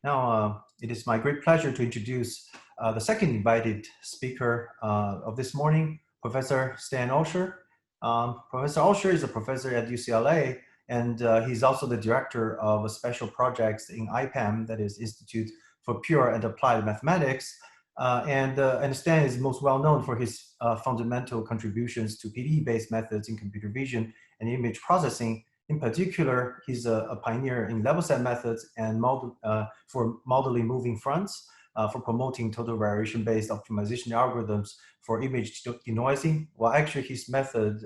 Now, it is my great pleasure to introduce the second invited speaker of this morning, Professor Stan Osher. Professor Osher is a professor at UCLA, and he's also the director of special projects in IPAM, that is Institute for Pure and Applied Mathematics. And Stan is most well known for his fundamental contributions to PDE-based methods in computer vision and image processing. In particular, he's a pioneer in level set methods and for modeling moving fronts, for promoting total variation-based optimization algorithms for image denoising. Well, actually, his method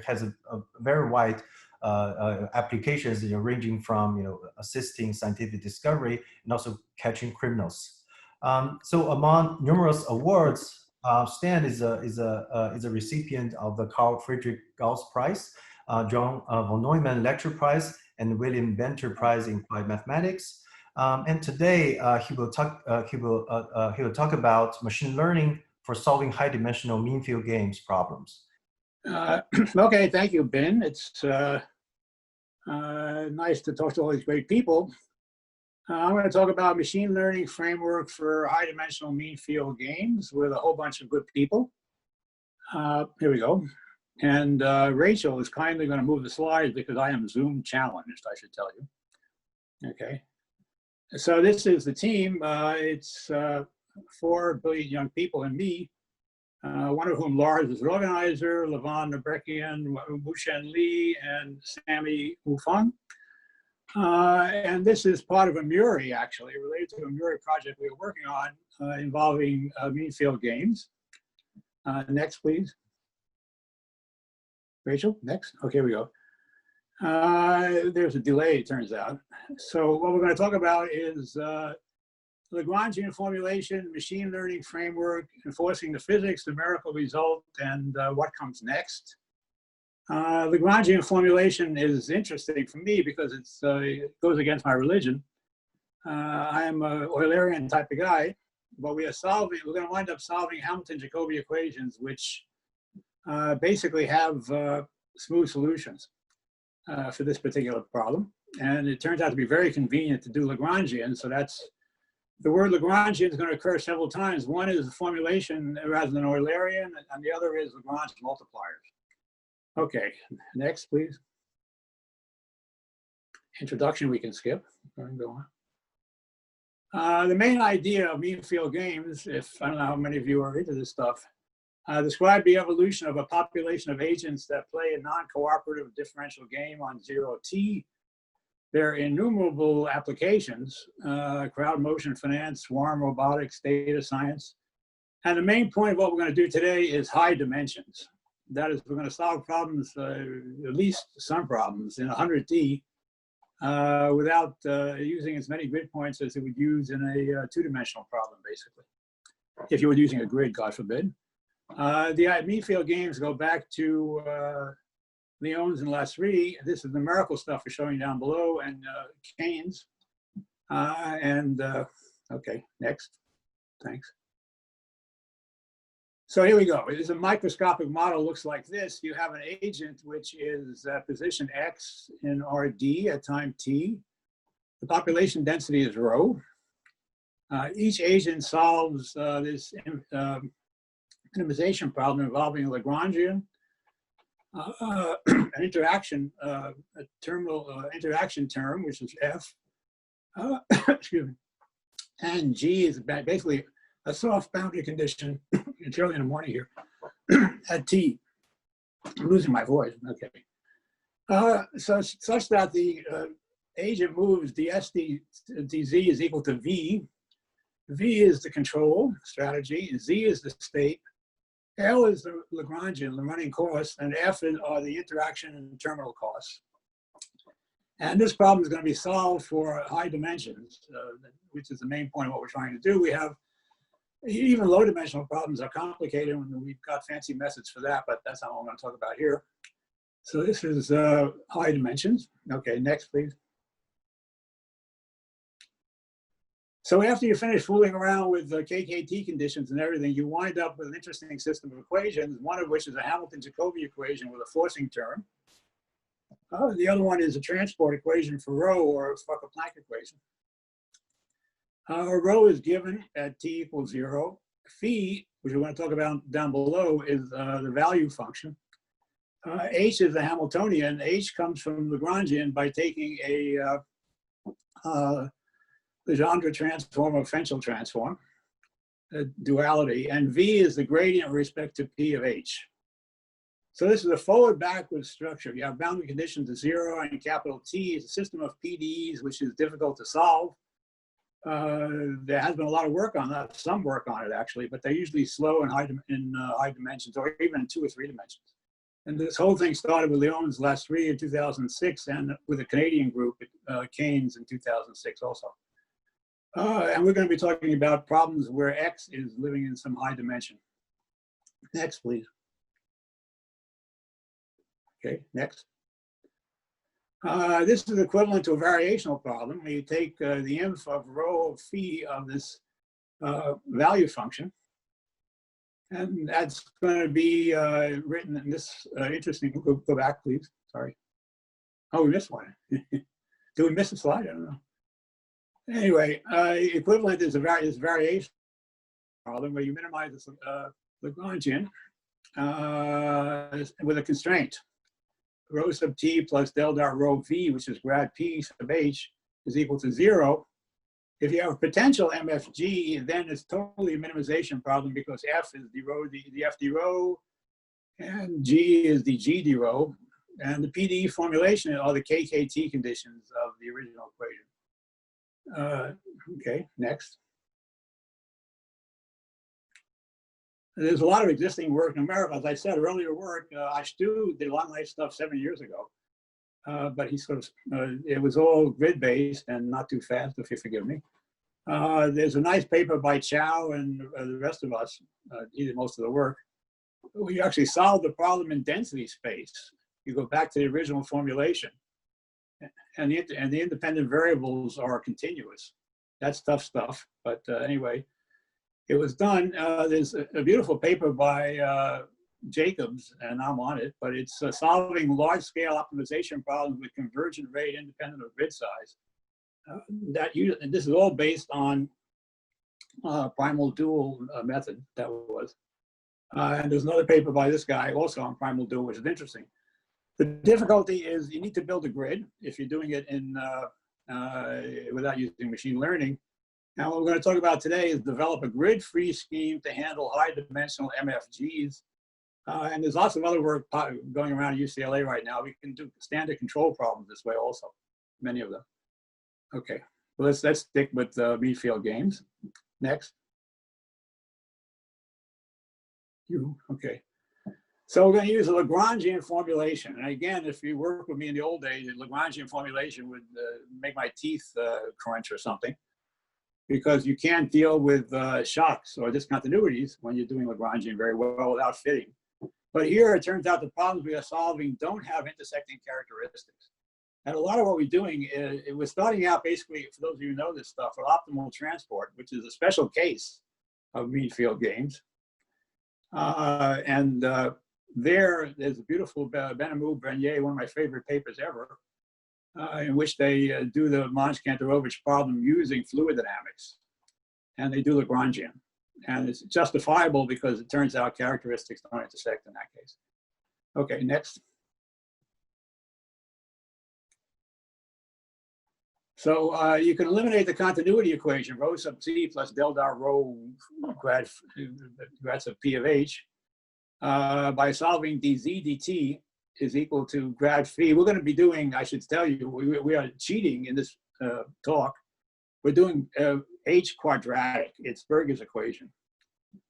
has a very wide applications, ranging from assisting scientific discovery and also catching criminals. So among numerous awards, Stan is a recipient of the Carl Friedrich Gauss Prize, John von Neumann Lecture Prize, and William Venter Prize in Applied Mathematics. And today he will talk about machine learning for solving high-dimensional mean-field games problems. Okay, thank you, Ben. It's nice to talk to all these great people. I'm going to talk about machine learning framework for high-dimensional mean-field games with a whole bunch of good people. Here we go. And Rachel is kindly going to move the slides because I am Zoom challenged, I should tell you. Okay. So this is the team. It's 4 brilliant young people and me, one of whom Lars is the organizer, Levon Nabrekian, Wushen Li, and Sammy Wufang. And this is part of a Muri, actually, related to a Muri project we were working on involving mean field games. Next, please. Rachel, next. Okay, here we go. There's a delay, it turns out. So what we're going to talk about is Lagrangian formulation, machine learning framework, enforcing the physics, numerical result, and what comes next. Lagrangian formulation is interesting for me because it goes against my religion. I am an Eulerian type of guy, but we're going to wind up solving Hamilton-Jacobi equations, which basically have smooth solutions for this particular problem. And it turns out to be very convenient to do Lagrangian. So that's, the word Lagrangian is going to occur several times. One is formulation rather than Eulerian, and the other is Lagrange multipliers. Okay, next, please. Introduction we can skip. Go on. The main idea of mean field games, if I don't know how many of you are into this stuff, describe the evolution of a population of agents that play a non-cooperative differential game on 0T. There are innumerable applications, crowd motion finance, swarm robotics, data science. And the main point of what we're going to do today is high dimensions. That is, we're going to solve problems, at least some problems, in 100D without using as many grid points as it would use in a two-dimensional problem, basically. If you were using a grid, God forbid. The mean field games go back to Lyons and Lasry. This is numerical stuff we're showing down below, and Keynes. Okay, next. Thanks. So here we go. It is a microscopic model, looks like this. You have an agent which is position X in RD at time T. The population density is rho. Each agent solves this minimization problem involving a Lagrangian, an interaction, a terminal interaction term, which is F. Excuse me. And G is basically a soft boundary condition. It's early in the morning here, at T. I'm losing my voice, okay. Such that the agent moves ds dz is equal to V. V is the control strategy, Z is the state, L is the Lagrangian, the running cost, and F are the interaction and terminal costs. And this problem is going to be solved for high dimensions, which is the main point of what we're trying to do. We have even low dimensional problems are complicated, and we've got fancy methods for that, but that's not what I'm going to talk about here. So this is high dimensions. Okay, next, please. So after you finish fooling around with the KKT conditions and everything, you wind up with an interesting system of equations, one of which is a Hamilton-Jacobi equation with a forcing term. The other one is a transport equation for rho, or Fokker-Planck equation. Rho is given at t equals 0. Phi, which we're going to talk about down below, is the value function. H is the Hamiltonian. H comes from Lagrangian by taking a Legendre transform or Fenchel transform, a duality, and V is the gradient with respect to P of H. So this is a forward-backward structure. You have boundary conditions of 0 and capital T is a system of PDEs, which is difficult to solve. There has been a lot of work on that, some work on it actually, but they're usually slow in high dimensions, or even in 2 or 3 dimensions. And this whole thing started with Leon's last 3 in 2006, and with a Canadian group, Keynes in 2006 also. And we're going to be talking about problems where X is living in some high dimension. Next, please. Okay, next. This is equivalent to a variational problem. You take the inf of rho of phi of this value function, and that's going to be written in this interesting, go back please, sorry. Oh, we missed one. Do we miss a slide? I don't know. Anyway, equivalent is this variation problem where you minimize this Lagrangian with a constraint. Rho sub t plus del dot rho v, which is grad p sub h, is equal to 0. If you have a potential MFG, then it's totally a minimization problem because F is the rho, the F d rho, and G is the G d rho, and the PDE formulation are the KKT conditions of the original equation. Okay, next. There's a lot of existing work. Numerical, as I said, earlier work. Ashtu did a lot of nice stuff 7 years ago, but he sort of, it was all grid-based and not too fast, if you forgive me. There's a nice paper by Chow and the rest of us, he did most of the work. We actually solved the problem in density space. You go back to the original formulation, and the independent variables are continuous. That's tough stuff, but anyway. It was done. There's a beautiful paper by Jacobs, and I'm on it, but it's solving large-scale optimization problems with convergent rate independent of grid size. And this is all based on primal dual method, that was. And there's another paper by this guy also on primal dual, which is interesting. The difficulty is you need to build a grid if you're doing it in without using machine learning. Now, what we're going to talk about today is develop a grid-free scheme to handle high-dimensional MFGs. And there's lots of other work going around at UCLA right now. We can do standard control problems this way also, many of them. Okay, well, let's stick with mean field games. Next. Okay. So we're going to use a Lagrangian formulation. And again, if you worked with me in the old days, the Lagrangian formulation would make my teeth crunch or something, because you can't deal with shocks or discontinuities when you're doing Lagrangian very well without fitting. But here it turns out the problems we are solving don't have intersecting characteristics. And a lot of what we're doing is, we're starting out basically, for those of you who know this stuff, with optimal transport, which is a special case of mean field games. There's a beautiful Benamou-Bernier, one of my favorite papers ever, in which they do the Monge-Kantorovich problem using fluid dynamics, and they do Lagrangian. And it's justifiable because it turns out characteristics don't intersect in that case. Okay, next. So you can eliminate the continuity equation, rho sub t plus del dot rho grad sub p of h, by solving dz dt is equal to grad phi. We're going to be doing, I should tell you, we are cheating in this talk. We're doing h quadratic. It's Berger's equation,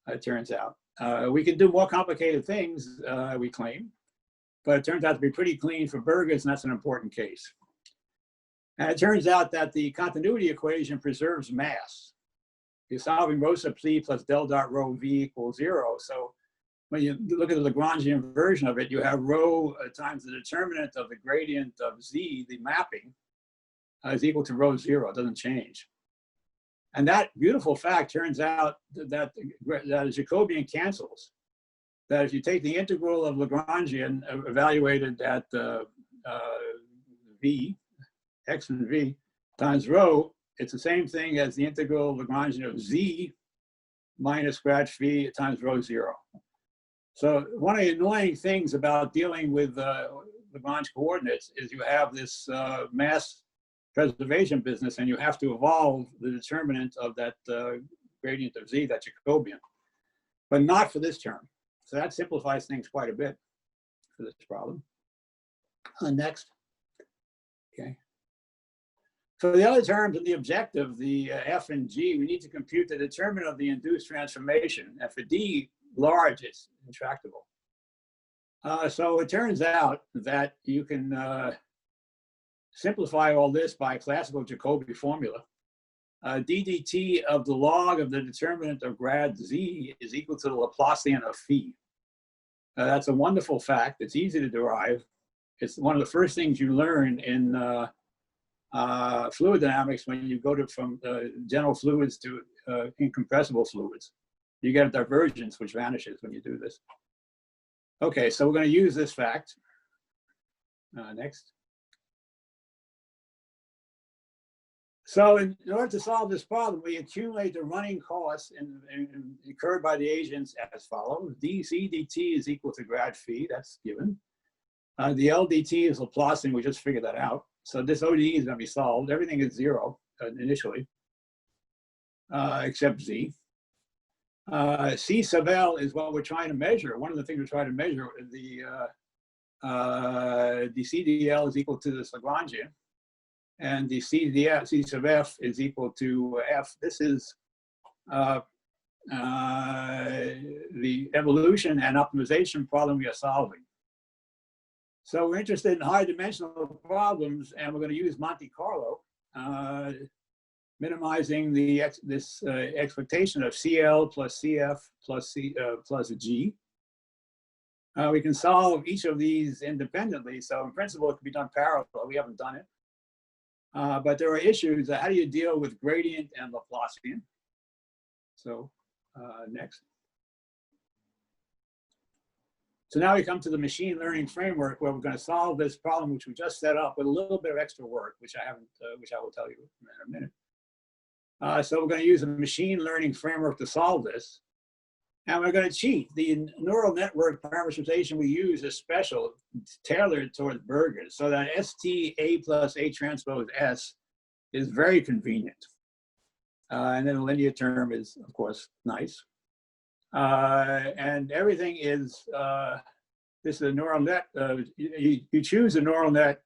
it turns out. We can do more complicated things, we claim, but it turns out to be pretty clean for Berger's, and that's an important case. And it turns out that the continuity equation preserves mass. You're solving rho sub c plus del dot rho v equals 0. So when you look at the Lagrangian version of it, you have rho times the determinant of the gradient of z, the mapping, is equal to rho 0. It doesn't change. And that beautiful fact turns out that Jacobian cancels. That if you take the integral of Lagrangian evaluated at v, x and v, times rho, it's the same thing as the integral Lagrangian of z minus grad phi times rho 0. So one of the annoying things about dealing with Lagrange coordinates is you have this mass preservation business, and you have to evolve the determinant of that gradient of z, that Jacobian, but not for this term. So that simplifies things quite a bit for this problem. Next. Okay. For the other terms in the objective, the f and g, we need to compute the determinant of the induced transformation. And for d, large, it's intractable. So it turns out that you can simplify all this by classical Jacobi formula. D dt of the log of the determinant of grad z is equal to the Laplacian of phi. That's a wonderful fact. It's easy to derive. It's one of the first things you learn in fluid dynamics when you go from general fluids to incompressible fluids. You get a divergence which vanishes when you do this. Okay, so we're going to use this fact. Next. So in order to solve this problem, we accumulate the running costs incurred by the agents as follows. dc dt is equal to grad phi, that's given. The LDT is Laplacian, we just figured that out. So this ODE is going to be solved. Everything is 0 initially, except z. C sub L is what we're trying to measure. One of the things we're trying to measure, the CDL is equal to this Lagrangian, and the CDF, C sub F is equal to F. This is the evolution and optimization problem we are solving. So we're interested in high dimensional problems, and we're going to use Monte Carlo, minimizing this expectation of CL plus CF plus G. We can solve each of these independently. So in principle, it can be done parallel. We haven't done it. But there are issues. How do you deal with gradient and Laplacian? So next. So now we come to the machine learning framework where we're going to solve this problem, which we just set up with a little bit of extra work, which I will tell you in a minute. So we're going to use a machine learning framework to solve this. And we're going to cheat. The neural network parameterization we use is special, tailored towards burgers, so that STA plus A transpose S is very convenient. And then the linear term is, of course, nice. And everything is, this is a neural net. You choose a neural net,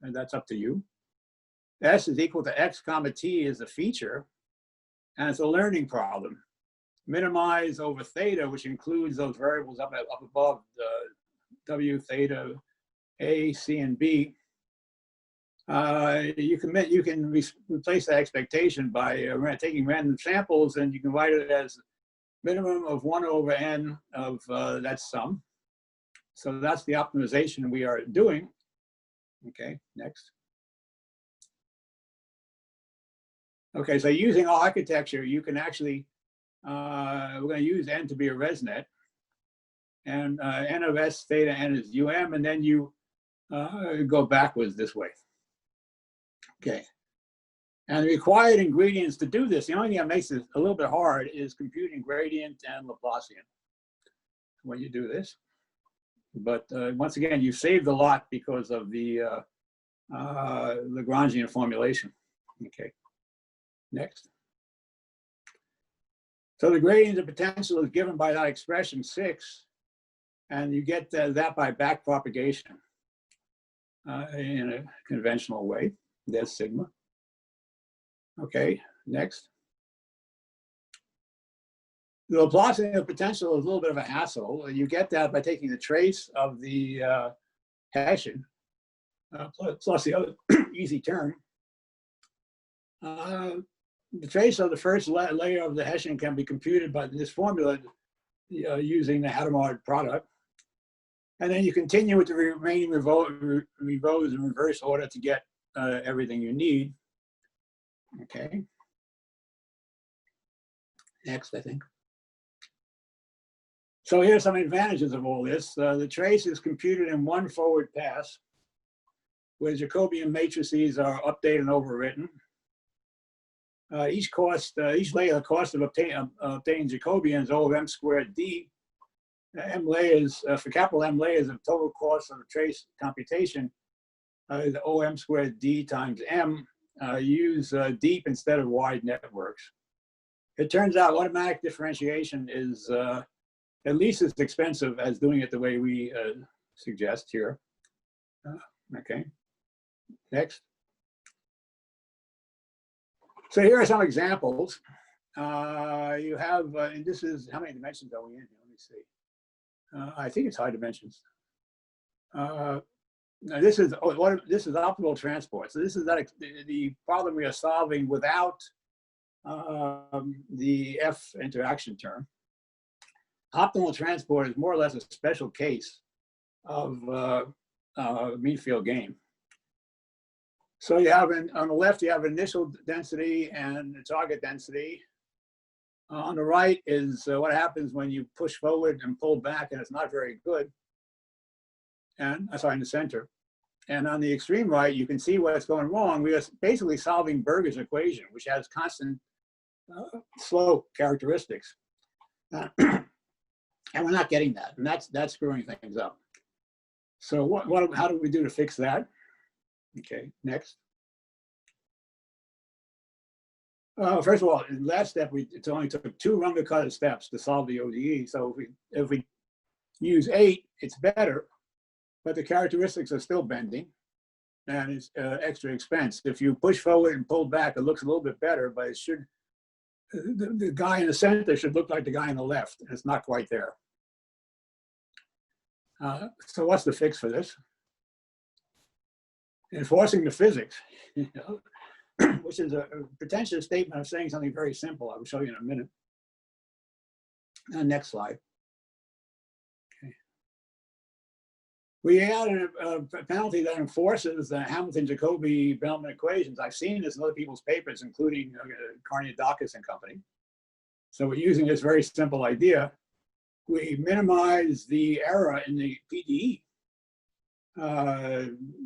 and that's up to you. S is equal to X comma T is a feature, and it's a learning problem. Minimize over theta, which includes those variables up above, W, theta, A, C, and B. You can replace that expectation by taking random samples, and you can write it as minimum of 1 over n of that sum. So that's the optimization we are doing. Okay, next. Okay, so using our architecture, you can actually, we're going to use n to be a ResNet. And n of s theta n is um, and then you go backwards this way. Okay. And the required ingredients to do this, the only thing that makes it a little bit hard is computing gradient and Laplacian when you do this. But once again, you saved a lot because of the Lagrangian formulation. Okay, next. So the gradient of potential is given by that expression 6, and you get that by back propagation in a conventional way. There's sigma. Okay, next. The Laplacian of potential is a little bit of a hassle. You get that by taking the trace of the Hessian plus the other easy term. The trace of the first layer of the Hessian can be computed by this formula using the Hadamard product. And then you continue with the remaining rows in reverse order to get everything you need. Okay. Next, I think. So here's some advantages of all this. The trace is computed in one forward pass, where Jacobian matrices are updated and overwritten. Each layer, the cost of obtaining Jacobian is O of m squared d. M layers, for capital M layers of total cost of trace computation is O m squared d times m. Use deep instead of wide networks. It turns out automatic differentiation is at least as expensive as doing it the way we suggest here. Okay, next. So here are some examples. You have, and this is, how many dimensions are we in? Let me see. I think it's high dimensions. Now this is optimal transport. So this is the problem we are solving without the F interaction term. Optimal transport is more or less a special case of mean field gain. So you have, on the left, you have initial density and target density. On the right is what happens when you push forward and pull back, and it's not very good. And sorry, in the center. And on the extreme right, you can see what's going wrong. We are basically solving Berger's equation, which has constant slope characteristics. And we're not getting that, and that's screwing things up. So how do we do to fix that? Okay, next. First of all, in the last step, it only took 2 Runge-Kutta steps to solve the ODE. So if we use 8, it's better, but the characteristics are still bending, and it's extra expense. If you push forward and pull back, it looks a little bit better, but it should, the guy in the center should look like the guy on the left, and it's not quite there. So what's the fix for this? Enforcing the physics, you know, which is a pretentious statement of saying something very simple. I will show you in a minute. Next slide. Okay. We add a penalty that enforces the Hamilton-Jacobi-Bellman equations. I've seen this in other people's papers, including Karniadakis and company. So we're using this very simple idea. We minimize the error in the PDE,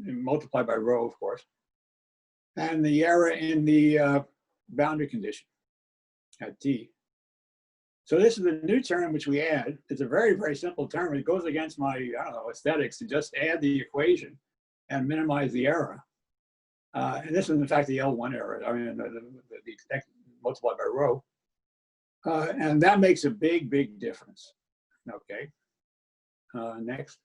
multiplied by rho, of course, and the error in the boundary condition at t. So this is a new term which we add. It's a very, very simple term. It goes against my, I don't know, aesthetics to just add the equation and minimize the error. And this is, in fact, the L1 error. I mean, the multiplied by rho. And that makes a big, big difference. Okay. Next.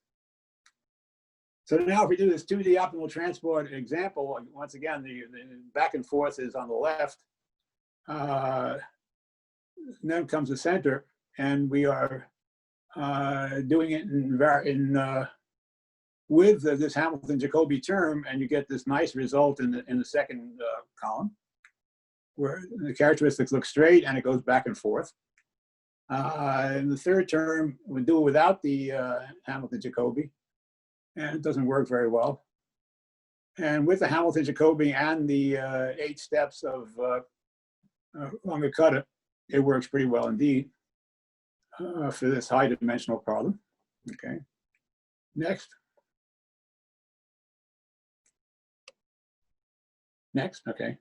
So now if we do this 2D optimal transport example, once again, the back and forth is on the left. And then comes the center, and we are doing it with this Hamilton-Jacobi term, and you get this nice result in the second column, where the characteristics look straight and it goes back and forth. In the third term, we do it without the Hamilton-Jacobi, and it doesn't work very well. And with the Hamilton-Jacobi and the 8 steps of Runge-Kutta, it works pretty well indeed for this high dimensional problem. Okay, next. Next, okay.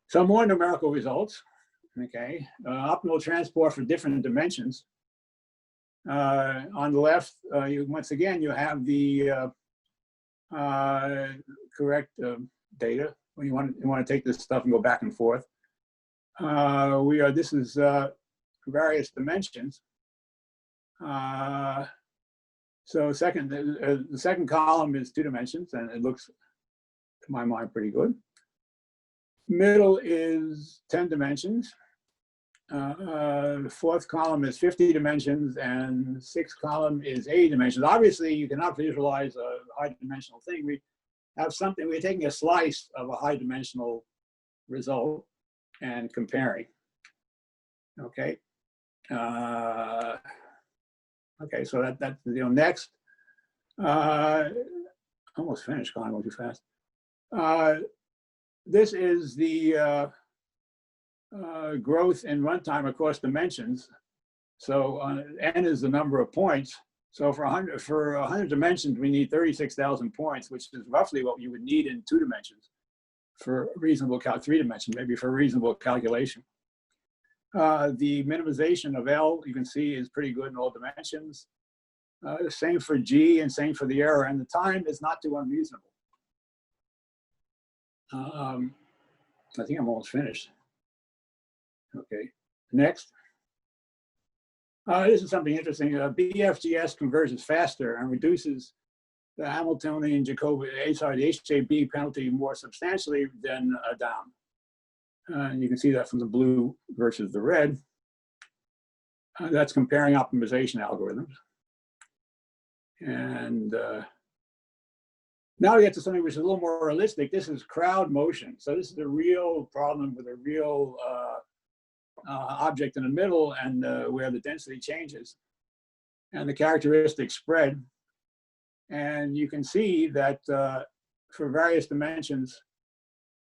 Some more numerical results. Okay, optimal transport for different dimensions. On the left, once again, you have the correct data. When you want to take this stuff and go back and forth. This is various dimensions. So the second column is 2 dimensions, and it looks, to my mind, pretty good. Middle is 10 dimensions. The fourth column is 50 dimensions, and 6th column is 80 dimensions. Obviously, you cannot visualize a high dimensional thing. We have something, we're taking a slice of a high dimensional result and comparing. Okay. Okay, so that's next. Almost finished, going too fast. This is the growth in runtime across dimensions. So n is the number of points. So for 100 dimensions, we need 36,000 points, which is roughly what you would need in 2 dimensions. for reasonable three dimension, maybe for reasonable calculation. The minimization of L, you can see, is pretty good in all dimensions. Same for G and same for the error, and the time is not too unreasonable. I think I'm almost finished. Okay, next. This is something interesting. BFGS converges faster and reduces the Hamiltonian Jacobi, the HJB penalty more substantially than down. And you can see that from the blue versus the red. That's comparing optimization algorithms. And now we get to something which is a little more realistic. This is crowd motion. So this is a real problem with a real object in the middle, and where the density changes and the characteristics spread. And you can see that for various dimensions,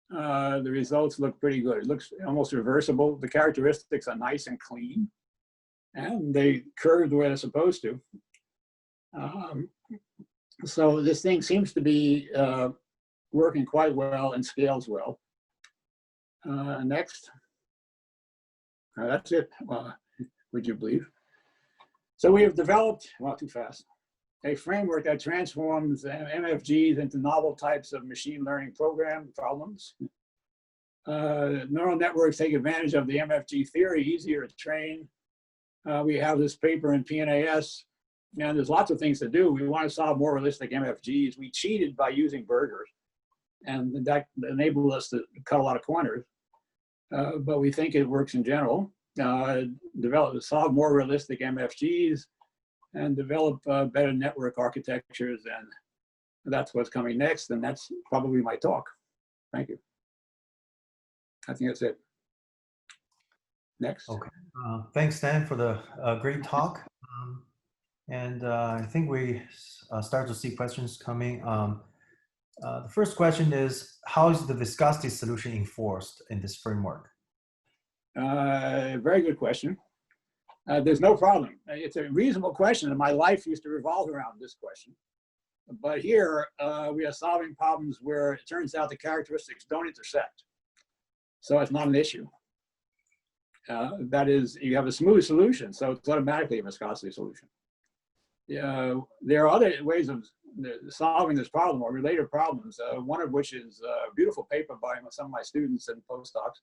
the results look pretty good. It looks almost reversible. The characteristics are nice and clean, and they curve the way they're supposed to. So this thing seems to be working quite well and scales well. Next. That's it, would you believe? So we have developed, well, too fast, a framework that transforms MFGs into novel types of machine learning program problems. Neural networks take advantage of the MFG theory, easier to train. We have this paper in PNAS, and there's lots of things to do. We want to solve more realistic MFGs. We cheated by using burgers, and that enabled us to cut a lot of corners. But we think it works in general. Solve more realistic MFGs and develop better network architectures, and that's what's coming next, and that's probably my talk. Thank you. I think that's it. Next. Okay. Thanks, Stan, for the great talk. I think we start to see questions coming. The first question is, how is the viscosity solution enforced in this framework? Very good question. There's no problem. It's a reasonable question, and my life used to revolve around this question. But here, we are solving problems where it turns out the characteristics don't intersect. So it's not an issue. That is, you have a smooth solution, so it's automatically a viscosity solution. There are other ways of solving this problem, or related problems, one of which is a beautiful paper by some of my students and postdocs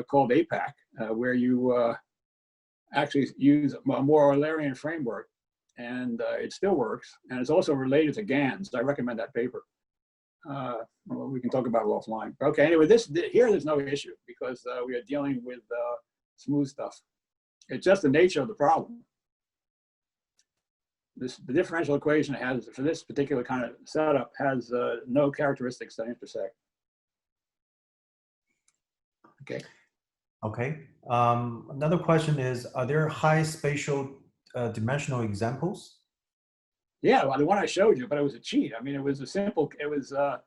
called APAC, where you actually use a more Eulerian framework, and it still works, and it's also related to GANs. I recommend that paper. Well, we can talk about it offline. Okay, anyway, here there's no issue, because we are dealing with smooth stuff. It's just the nature of the problem. The differential equation has, for this particular kind of setup, has no characteristics that intersect. Okay. Okay. Another question is, are there high spatial dimensional examples? Yeah, well, the one I showed you, but it was a cheat. I mean, it was a simple, it was the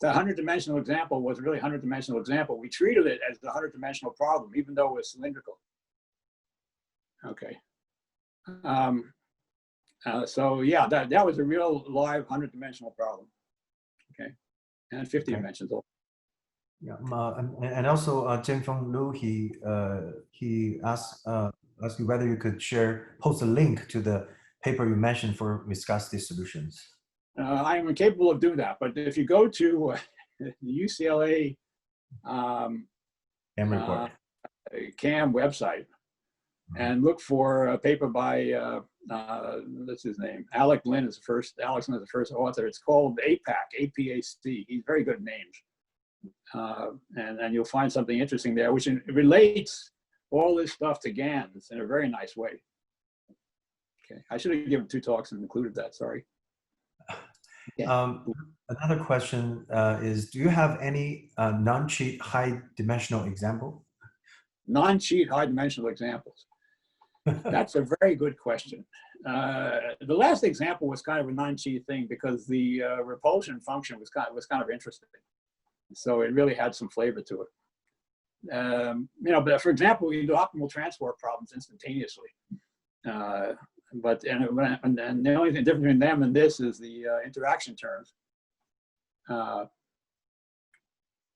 100-dimensional example was really a 100-dimensional example. We treated it as the 100-dimensional problem, even though it was cylindrical. Okay. So yeah, that was a real live 100-dimensional problem. Okay, and 50 dimensions. Yeah, and also Jianfeng Lu, he asked you whether you could post a link to the paper you mentioned for viscosity solutions. I am incapable of doing that, but if you go to the UCLA CAM website and look for a paper by that's his name, Alex Lynn is the first author. It's called APAC, APAC. He's very good at names. And you'll find something interesting there, which relates all this stuff to GANs in a very nice way. Okay, I should have given 2 talks and included that, sorry. Yeah. Another question is, do you have any non-cheat high-dimensional example? Non-cheat high-dimensional examples. That's a very good question. The last example was kind of a non-cheat thing because the repulsion function was kind of interesting. So it really had some flavor to it. You know, but for example, we do optimal transport problems instantaneously. And the only thing different between them and this is the interaction terms.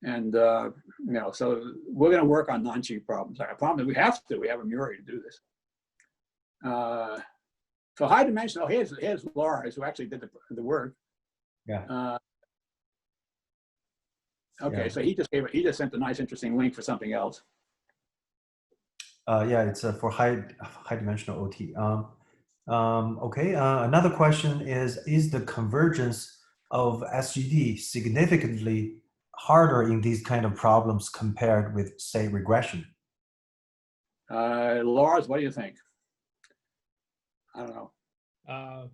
And, so we're going to work on non-cheap problems. Our problem is we have a Murray to do this. For high dimensional, here's Lars, who actually did the work. Yeah. Okay, yeah. So he just sent a nice, interesting link for something else. Yeah, it's for high dimensional OT. Okay, another question is the convergence of SGD significantly harder in these kind of problems compared with, say, regression? Lars, what do you think? I don't know.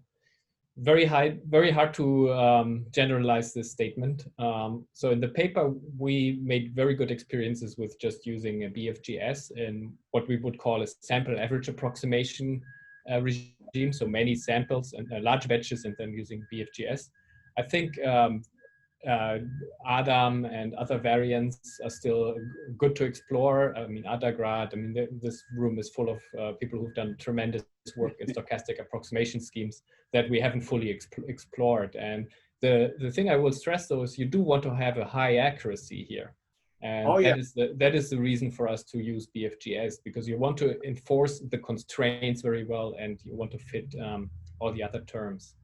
Very hard to generalize this statement. So in the paper, we made very good experiences with just using a BFGS in what we would call a sample average approximation regime. So many samples and large batches, and then using BFGS. I think Adam and other variants are still good to explore. I mean, Adagrad, I mean, this room is full of people who've done tremendous work in stochastic approximation schemes that we haven't fully explored. And the thing I will stress, though, is you do want to have a high accuracy here. And that is the reason for us to use BFGS, because you want to enforce the constraints very well, and you want to fit all the other terms.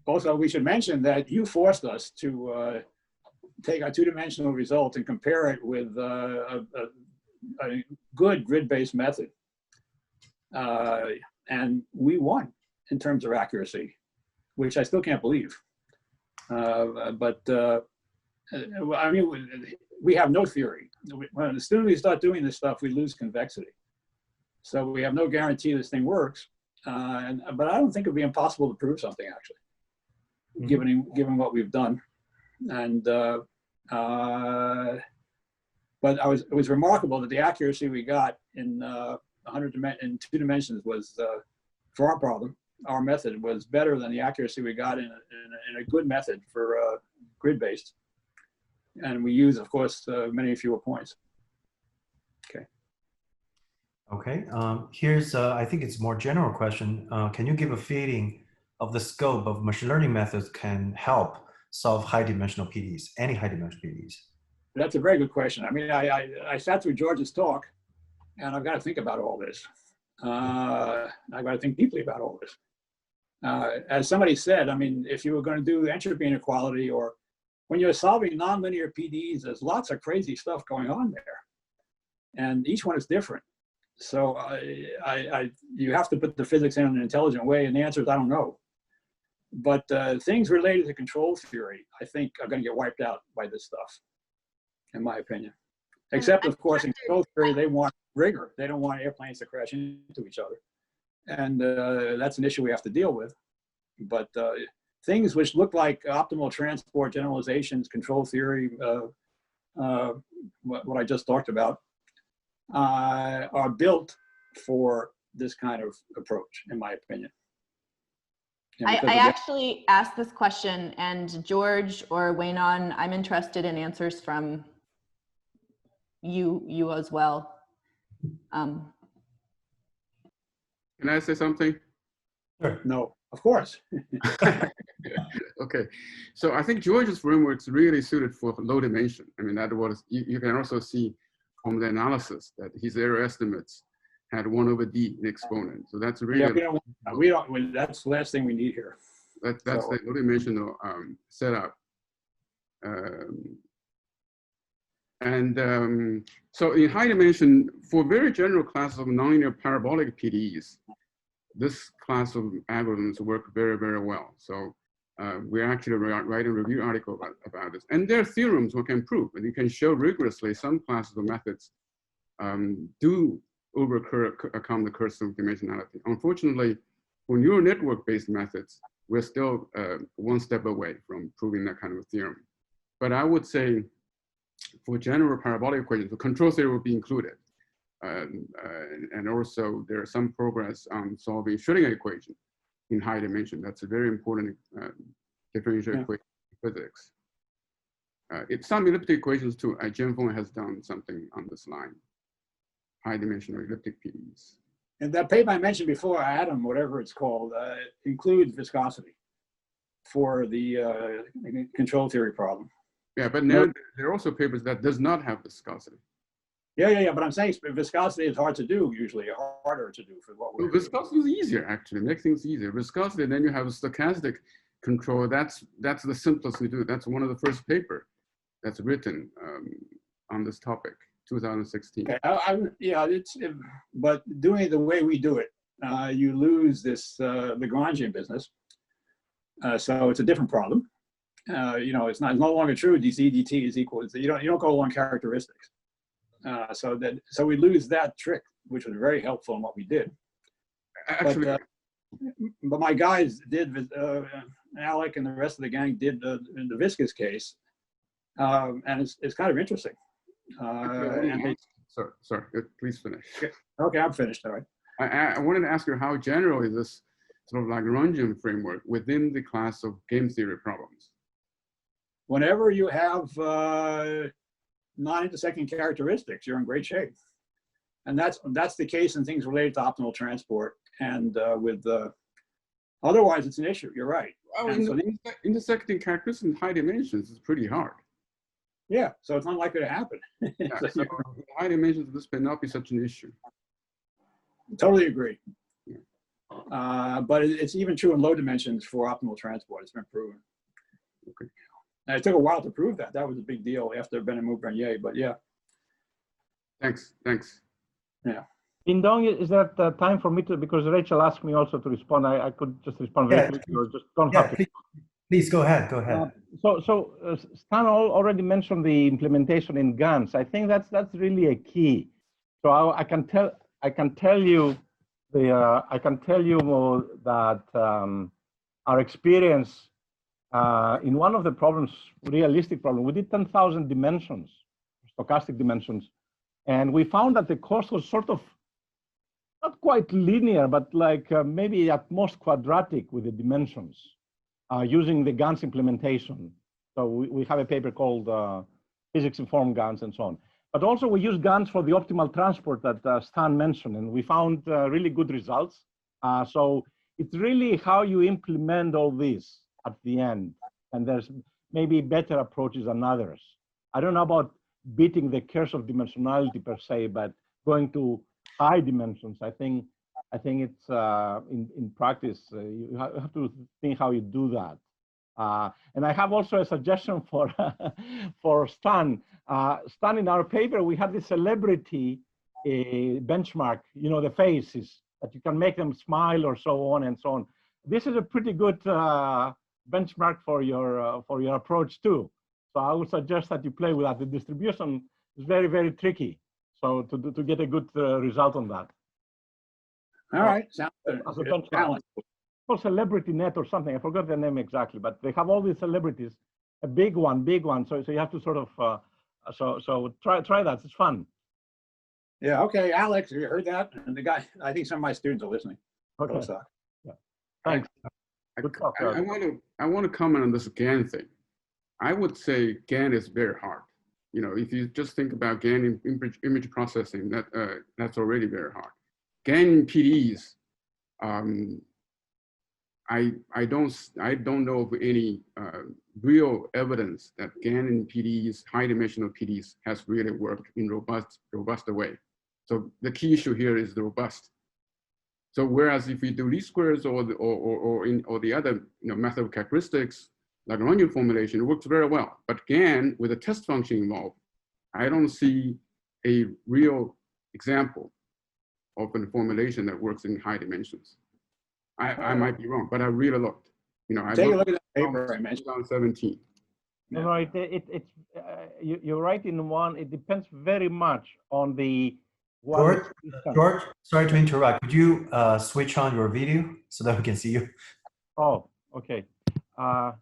Also, we should mention that you forced us to take our two-dimensional result and compare it with a good grid-based method. And we won in terms of accuracy, which I still can't believe. I mean, we have no theory. When as soon as we start doing this stuff, we lose convexity. So we have no guarantee this thing works. But I don't think it'd be impossible to prove something, actually. Given what we've done, and but it was remarkable that the accuracy we got in in 2 dimensions was for our problem. Our method was better than the accuracy we got in a good method for grid-based, and we use, of course, many fewer points. Okay. Okay. Here's I think it's a more general question. Can you give a feeling of the scope of machine learning methods can help solve high-dimensional PDEs, any high-dimensional PDEs? That's a very good question. I mean, I sat through George's talk, and I've got to think about all this. I've got to think deeply about all this. As somebody said, I mean, if you were going to do entropy inequality, or when you're solving nonlinear PDEs, there's lots of crazy stuff going on there, and each one is different. So you have to put the physics in an intelligent way, and the answer is I don't know. But things related to control theory, I think, are going to get wiped out by this stuff, in my opinion. Except, of course, in control theory, they want rigor. They don't want airplanes to crash into each other. And that's an issue we have to deal with. But things which look like optimal transport generalizations, control theory, what I just talked about, are built for this kind of approach, in my opinion. I actually asked this question, and George or Waynon, I'm interested in answers from you as well. Can I say something? Sure. No, of course. Okay, so I think George's framework is really suited for low dimension. I mean, that was, you can also see from the analysis that his error estimates had 1/d in exponent. So that's really, yeah, we don't, that's the last thing we need here. That's the low dimensional setup. So in high dimension, for very general classes of nonlinear parabolic PDEs, this class of algorithms work very, very well. So we're actually writing a review article about this. And there are theorems we can prove, and you can show rigorously some classes of methods do overcome the curse of dimensionality. Unfortunately, for neural network-based methods, we're still one step away from proving that kind of a theorem. But I would say for general parabolic equations, the control theory will be included. And also there is some progress on solving Schrödinger equation in high dimension. That's a very important differential equation in physics. It's some elliptic equations too. Jianfeng has done something on this line. High dimensional elliptic PDEs. And that paper I mentioned before, Atom, whatever it's called, includes viscosity for the control theory problem. Yeah, but now there are also papers that does not have viscosity. Yeah. But I'm saying viscosity is hard to do, usually harder to do for what we're doing. Viscosity is easier, actually, make things easier. Viscosity, then you have a stochastic control. That's the simplest we do. That's one of the first paper that's written on this topic, 2016. But doing it the way we do it, you lose this Lagrangian business. So it's a different problem. It's no longer true. dt is equal. You don't go along characteristics. So we lose that trick, which was very helpful in what we did. Actually, but my guys did. Alec and the rest of the gang did in the viscous case, and it's kind of interesting. Sorry, please finish. Okay, I'm finished. All right. I wanted to ask you how general is this sort of Lagrangian framework within the class of game theory problems? Whenever you have non-intersecting characteristics, you're in great shape, and that's the case in things related to optimal transport. And otherwise, it's an issue. You're right. Oh, intersecting characteristics in high dimensions is pretty hard. Yeah, so it's unlikely to happen. Yeah, so in high dimensions, this may not be such an issue. Totally agree. Yeah. But it's even true in low dimensions for optimal transport. It's been proven. Okay. And it took a while to prove that. That was a big deal after Benamou-Bernier, but yeah. Thanks. Yeah. Dong, is there time for me to, because Rachel asked me also to respond. I could just respond very quickly, or just don't have to. Please go ahead. Stan already mentioned the implementation in GANs. I think that's really a key. So I can tell you that our experience in one of the problems, realistic problem, we did 10,000 dimensions, stochastic dimensions, and we found that the cost was sort of not quite linear, but like maybe at most quadratic with the dimensions using the GANs implementation. So we have a paper called Physics-Informed GANs and so on. But also we use GANs for the optimal transport that Stan mentioned, and we found really good results. So it's really how you implement all this at the end. And there's maybe better approaches than others. I don't know about beating the curse of dimensionality per se, but going to high dimensions, I think it's in practice, you have to think how you do that. And I have also a suggestion for for Stan. Stan, in our paper, we had this celebrity benchmark, the faces, that you can make them smile or so on and so on. This is a pretty good benchmark for your approach too. So I would suggest that you play with that. The distribution is very, very tricky. So to get a good result on that. All right, sounds good. As a benchmark. Or Celebrity Net or something. I forgot the name exactly, but they have all these celebrities. A big one. So you have to sort of so try that. It's fun. Yeah. Okay, Alex, you heard that? And the guy, I think some of my students are listening. Okay. Yeah. Thanks. I want to comment on this GAN thing. I would say GAN is very hard. If you just think about GAN image processing, that's already very hard. GAN in PDEs, I don't know of any real evidence that GAN in PDEs, high dimensional PDEs, has really worked in robust way. So the key issue here is the robust. So whereas if we do least squares or the other method of characteristics, Lagrangian formulation, it works very well. But GAN with a test function involved, I don't see a real example of a formulation that works in high dimensions. I might be wrong, but I really looked. Take a look at that paper I mentioned. 2017. Yeah. No, you're right in one. It depends very much on the George, sorry to interrupt. Could you switch on your video so that we can see you? Oh, okay. Yeah.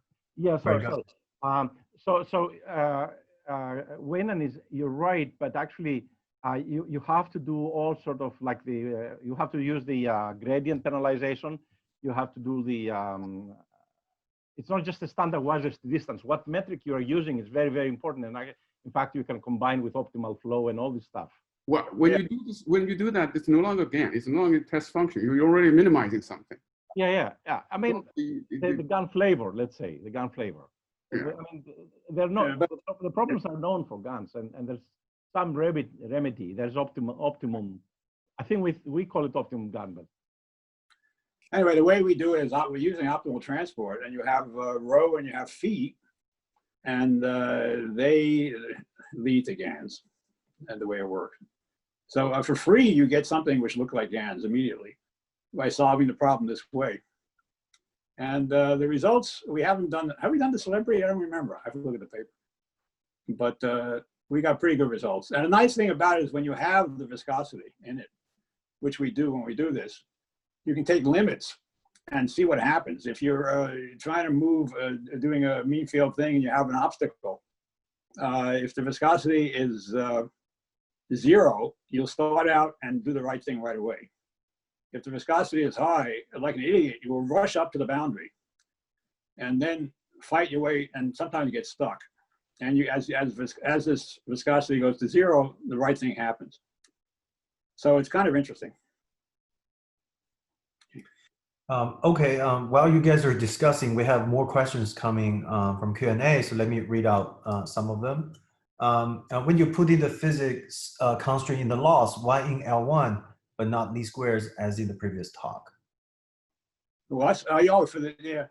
Weinan you're right, but actually you have to do all sort of like you have to use the gradient penalization. You have to do the it's not just a standard Weiser's distance. What metric you are using is very, very important, and in fact you can combine with optimal flow and all this stuff. Well, when you do that, it's no longer GAN. It's no longer a test function. You're already minimizing something. Yeah. I mean, the GAN flavor, let's say, the GAN flavor. I mean, they're not, Yeah, but- the problems are known for GANs, and there's some remedy. There's optimum. I think we call it optimum GAN, but anyway, the way we do it is we're using optimal transport, and you have row and you have feet, and they lead to GANs, and the way it works. So for free, you get something which look like GANs immediately by solving the problem this way. And the results, we haven't done, have we done the celebrity? I don't remember. I have to look at the paper. But we got pretty good results. And the nice thing about it is when you have the viscosity in it, which we do when we do this, you can take limits and see what happens. If you're trying to move, doing a mean field thing and you have an obstacle, if the viscosity is 0, you'll start out and do the right thing right away. If the viscosity is high, like an idiot, you will rush up to the boundary and then fight your way, and sometimes you get stuck. And you, as this viscosity goes to 0, the right thing happens. So it's kind of interesting. Okay, while you guys are discussing, we have more questions coming from Q&A, so let me read out some of them. When you put in the physics constraint in the loss, why in L1, but not least squares as in the previous talk? What? Oh, for the, yeah.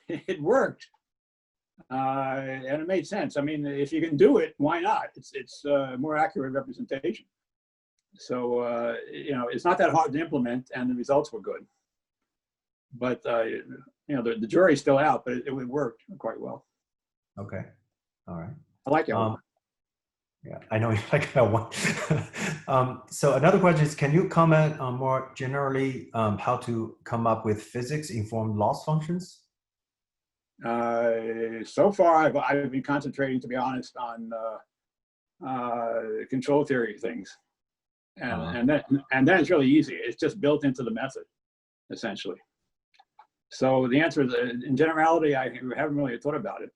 It worked. And it made sense. I mean, if you can do it, why not? It's a more accurate representation. So, you know, it's not that hard to implement, and the results were good. But, you know, the jury's still out, but it worked quite well. Okay, all right. I like it. Yeah, I know you like that one. So another question is, can you comment on more generally how to come up with physics-informed loss functions? So far, I've been concentrating, to be honest, on control theory things. And then it's really easy. It's just built into the method, essentially. So the answer is, in generality, I haven't really thought about it.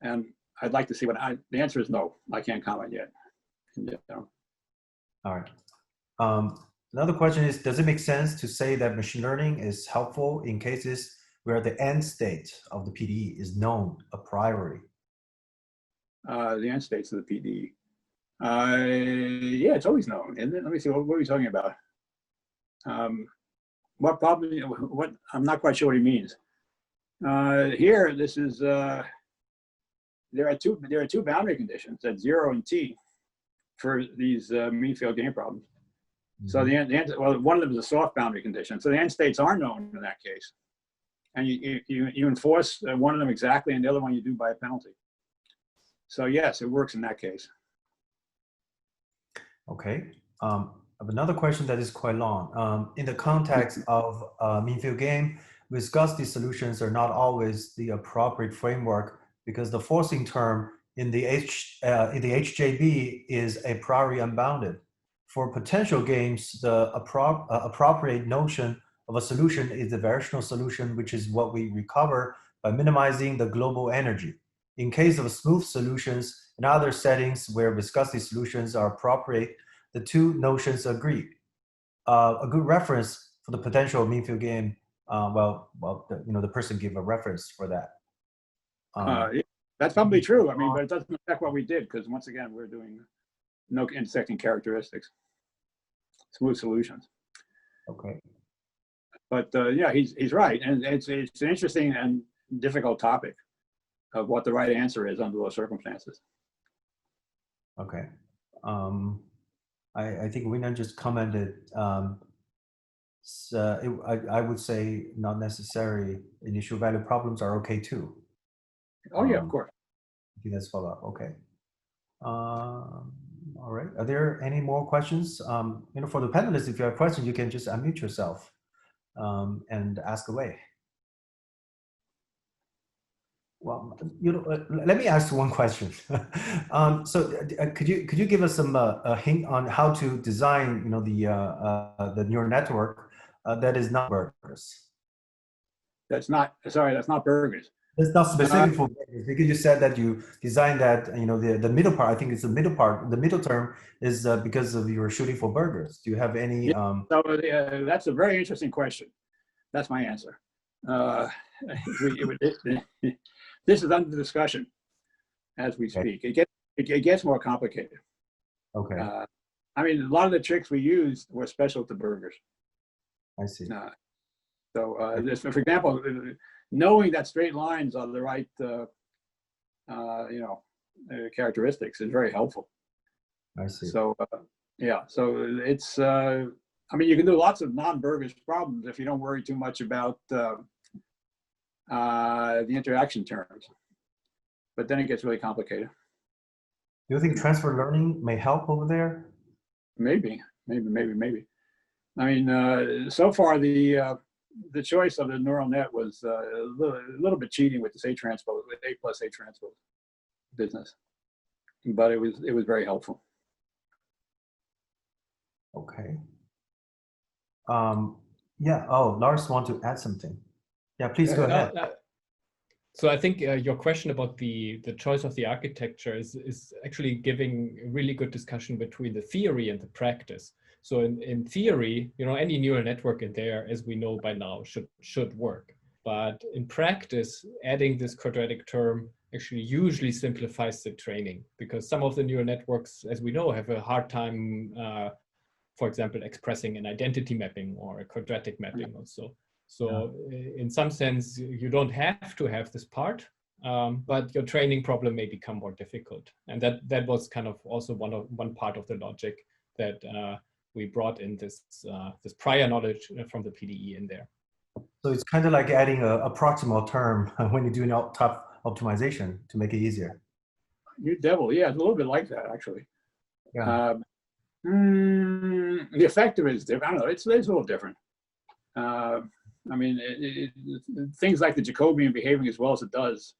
And I'd like to see the answer is no, I can't comment yet. All right. Another question is, does it make sense to say that machine learning is helpful in cases where the end state of the PDE is known a priori? The end states of the PDE. Yeah, it's always known, isn't it? Let me see, what are we talking about? What problem, what, I'm not quite sure what he means. Here, this is, there are two boundary conditions at 0 and t for these mean field gain problems. So the end, well, one of them is a soft boundary condition. So the end states are known in that case. And you enforce one of them exactly, and the other one you do by a penalty. So yes, it works in that case. Okay. I have another question that is quite long. In the context of mean field gain, viscosity solutions are not always the appropriate framework because the forcing term in the HJB is a priori unbounded. For potential games, the appropriate notion of a solution is the variational solution, which is what we recover by minimizing the global energy. In case of smooth solutions and other settings where viscosity solutions are appropriate, the two notions agree. A good reference for the potential mean field gain, the person gave a reference for that. Yeah, that's probably true. I mean, but it doesn't affect what we did because once again, we're doing no intersecting characteristics, smooth solutions. Okay. But yeah, he's right, and it's an interesting and difficult topic of what the right answer is under those circumstances. Okay. I think Winan just commented. I would say not necessary. Initial value problems are okay too. Oh yeah, of course. I think that's follow up. Okay. All right. Are there any more questions? For the panelists, if you have questions, you can just unmute yourself and ask away. Well, let me ask one question. Could you give us some a hint on how to design, the neural network that is not burgers? That's not burgers. It's not specific for burgers because you said that you designed that. The middle part. I think it's the middle part. The middle term is because of your shooting for burgers. Do you have any? So that's a very interesting question. That's my answer. This is under discussion as we speak. It gets more complicated. Okay, I mean, a lot of the tricks we used were special to burgers. I see. Just for example, knowing that straight lines are the right, characteristics is very helpful. I see. So, yeah, so it's, I mean, you can do lots of non-Burgers problems if you don't worry too much about the interaction terms, but then it gets really complicated. Do you think transfer learning may help over there? Maybe. I mean, so far the choice of the neural net was a little bit cheating with this A transpose, with A plus A transpose business, but it was very helpful. Okay. Yeah. Oh, Lars want to add something. Yeah, please go ahead. So I think your question about the choice of the architecture is actually giving a really good discussion between the theory and the practice. So in theory, any neural network in there, as we know by now, should work. But in practice, adding this quadratic term actually usually simplifies the training, because some of the neural networks, as we know, have a hard time, for example, expressing an identity mapping or a quadratic mapping also. So in some sense, you don't have to have this part, but your training problem may become more difficult. And that was kind of also one part of the logic that we brought in this prior knowledge from the PDE in there. So it's kind of like adding a proximal term when you're doing top optimization to make it easier. You devil, yeah, it's a little bit like that actually. Yeah. The effect of it is different. I don't know, it's a little different. I mean, things like the Jacobian behaving as well as it does,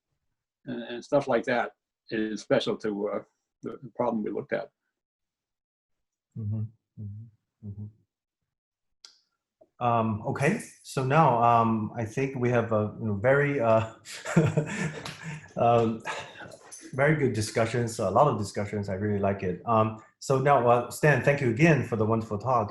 and stuff like that is special to the problem we looked at. Mm-hmm. Mm-hmm. Mm-hmm. Okay, so now I think we have a very very good discussions, a lot of discussions. I really like it. So now, Stan, thank you again for the wonderful talk.